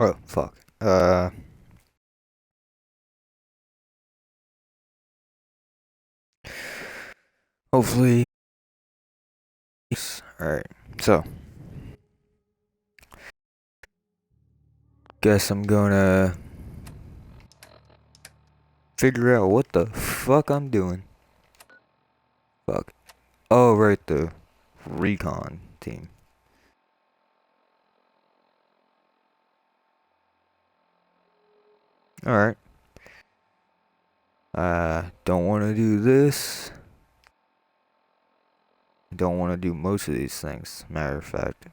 Oh, fuck. Hopefully. Alright, so, guess I'm gonna figure out what the fuck I'm doing. Fuck. Oh, right, the recon team. Alright. Don't wanna do this. Don't wanna do most of these things, matter of fact.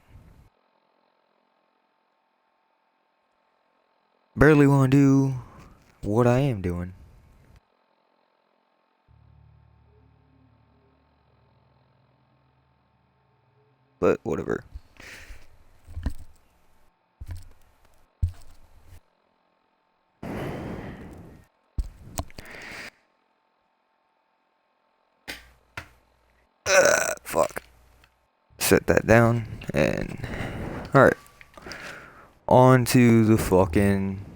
Barely wanna do what I am doing. But whatever. Fuck. Set that down and alright. On to the fucking.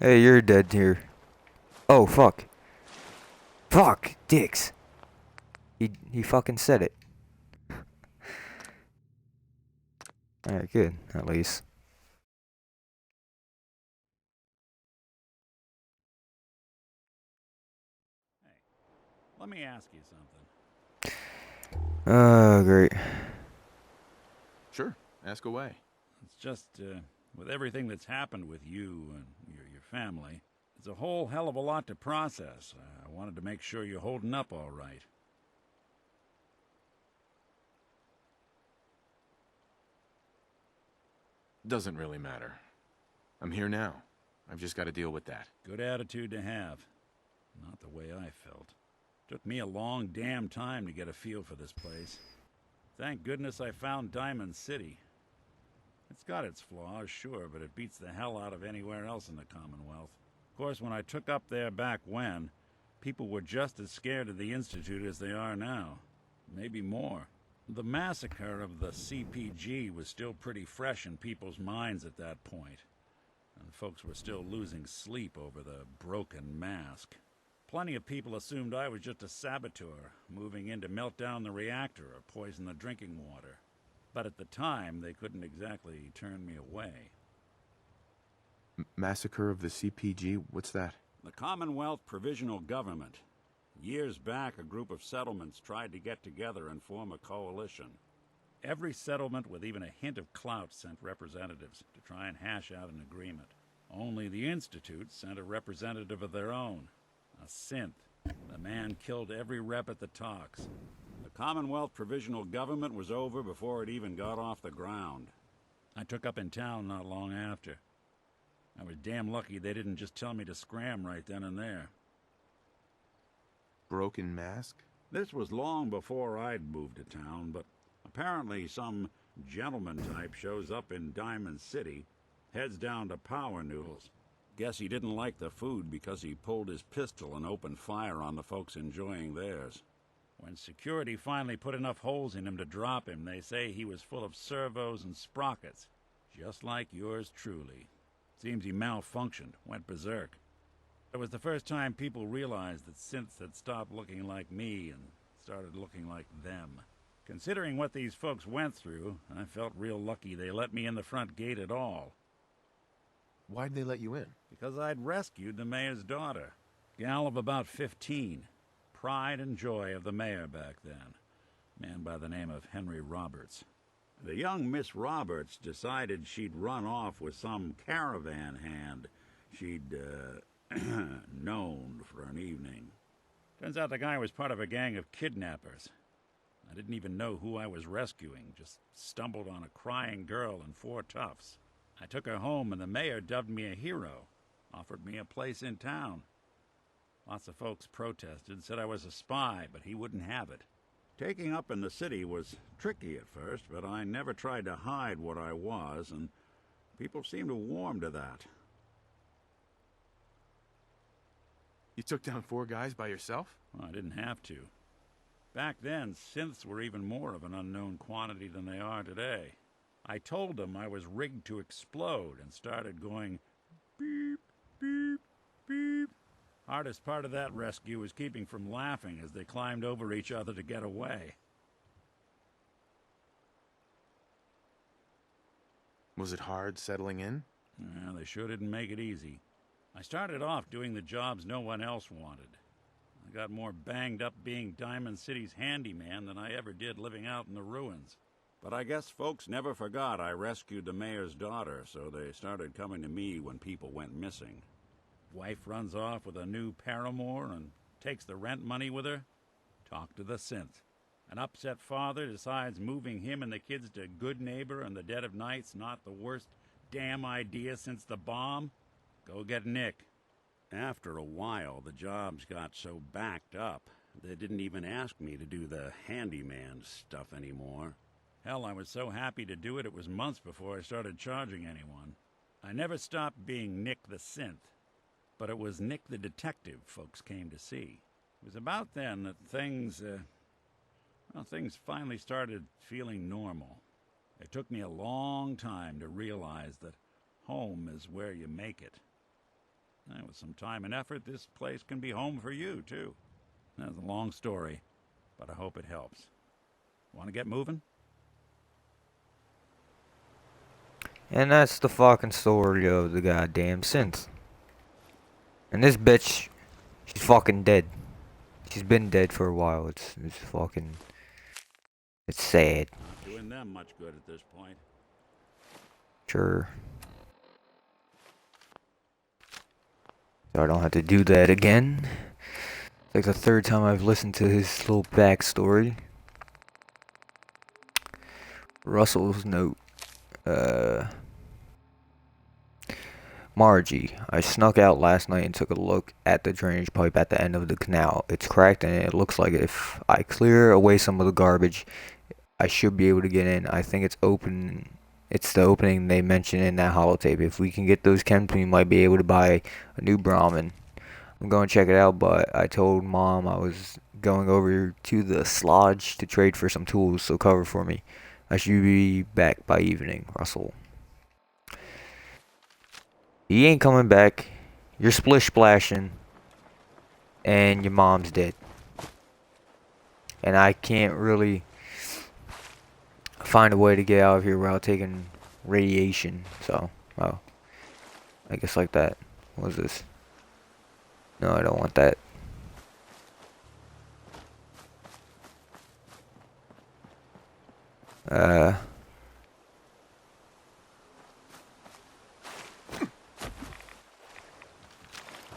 Hey, you're dead here. Oh fuck. Fuck, dicks. He fucking said it. Alright, good, at least. Let me ask you something. Great. Sure, ask away. It's just, with everything that's happened with you and your family, it's a whole hell of a lot to process. I wanted to make sure you're holding up all right. Doesn't really matter. I'm here now. I've just got to deal with that. Good attitude to have. Not the way I felt. Took me a long damn time to get a feel for this place. Thank goodness I found Diamond City. It's got its flaws, sure, but it beats the hell out of anywhere else in the Commonwealth. Of course, when I took up there back when, people were just as scared of the Institute as they are now. Maybe more. The massacre of the CPG was still pretty fresh in people's minds at that point, and folks were still losing sleep over the broken mask. Plenty of people assumed I was just a saboteur, moving in to melt down the reactor or poison the drinking water. But at the time, they couldn't exactly turn me away. Massacre of the CPG? What's that? The Commonwealth Provisional Government. Years back, a group of settlements tried to get together and form a coalition. Every settlement with even a hint of clout sent representatives to try and hash out an agreement. Only the Institute sent a representative of their own, a synth. The man killed every rep at the talks. The Commonwealth Provisional Government was over before it even got off the ground. I took up in town not long after. I was damn lucky they didn't just tell me to scram right then and there. Broken mask? This was long before I'd moved to town, but apparently some gentleman type shows up in Diamond City, heads down to Power Noodles. Guess he didn't like the food because he pulled his pistol and opened fire on the folks enjoying theirs. When security finally put enough holes in him to drop him, they say he was full of servos and sprockets, just like yours truly. Seems he malfunctioned, went berserk. It was the first time people realized that synths had stopped looking like me and started looking like them. Considering what these folks went through, I felt real lucky they let me in the front gate at all. Why'd they let you in? Because I'd rescued the mayor's daughter. Gal of about 15. Pride and joy of the mayor back then. Man by the name of Henry Roberts. The young Miss Roberts decided she'd run off with some caravan hand she'd, known for an evening. Turns out the guy was part of a gang of kidnappers. I didn't even know who I was rescuing, just stumbled on a crying girl and 4 toughs. I took her home and the mayor dubbed me a hero, offered me a place in town. Lots of folks protested, said I was a spy, but he wouldn't have it. Taking up in the city was tricky at first, but I never tried to hide what I was, and people seemed to warm to that. You took down 4 guys by yourself? Well, I didn't have to. Back then, synths were even more of an unknown quantity than they are today. I told them I was rigged to explode and started going beep, beep, beep. Hardest part of that rescue was keeping from laughing as they climbed over each other to get away. Was it hard settling in? Well, they sure didn't make it easy. I started off doing the jobs no one else wanted. I got more banged up being Diamond City's handyman than I ever did living out in the ruins. But I guess folks never forgot I rescued the mayor's daughter, so they started coming to me when people went missing. Wife runs off with a new paramour and takes the rent money with her. Talk to the synth. An upset father decides moving him and the kids to Good Neighbor in the dead of night's not the worst damn idea since the bomb. Go get Nick. After a while, the jobs got so backed up, they didn't even ask me to do the handyman stuff anymore. Hell, I was so happy to do it, it was months before I started charging anyone. I never stopped being Nick the synth, but it was Nick the detective folks came to see. It was about then that things finally started feeling normal. It took me a long time to realize that home is where you make it. And with some time and effort, this place can be home for you, too. That's a long story, but I hope it helps. Want to get moving? And that's the fucking story of the goddamn synth. And this bitch, she's fucking dead. She's been dead for a while. It's fucking... It's sad. Not doing them much good at this point. Sure. So I don't have to do that again. It's like the third time I've listened to his little backstory. Russell's note. Margie, I snuck out last night and took a look at the drainage pipe at the end of the canal. It's cracked and it looks like if I clear away some of the garbage, I should be able to get in. I think it's open. It's the opening they mentioned in that holotape. If we can get those chems, we might be able to buy a new Brahmin. I'm going to check it out, but I told Mom I was going over to the Slodge to trade for some tools, so cover for me. I should be back by evening, Russell. He ain't coming back. You're splish splashing. And your mom's dead. And I can't really find a way to get out of here without taking radiation. So, oh. I guess like that. What's this? No, I don't want that.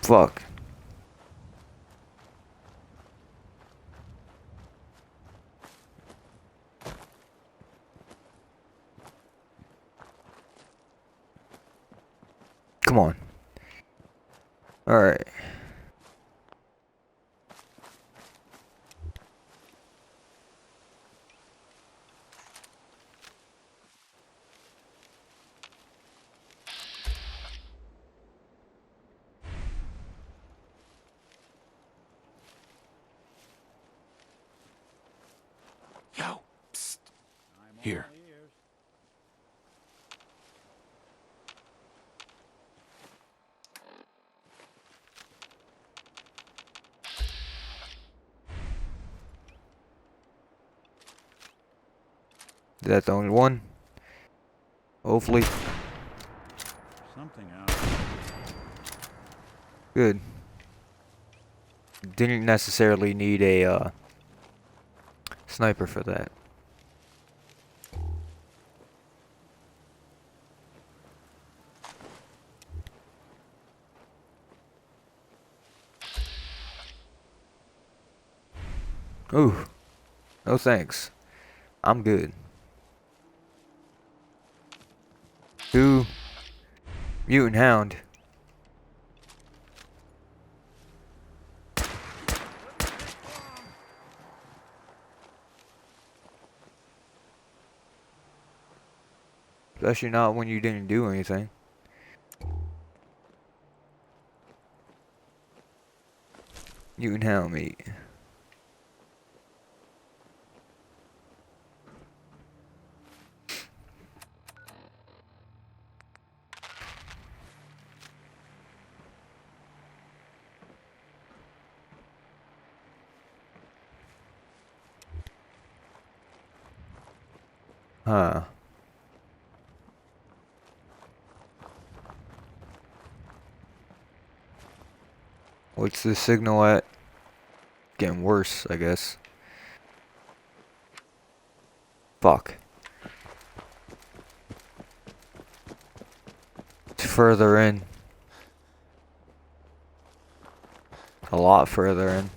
Fuck. Come on. Alright. Yo, psst. I'm Here. all ears. Is that the only one? Hopefully. Something out. Good. Didn't necessarily need a sniper for that. Ooh. No thanks. I'm good. 2 mutant hound. Especially not when you didn't do anything. Mutant hound meat. Huh. What's the signal at? Getting worse, I guess. Fuck. It's further in. A lot further in.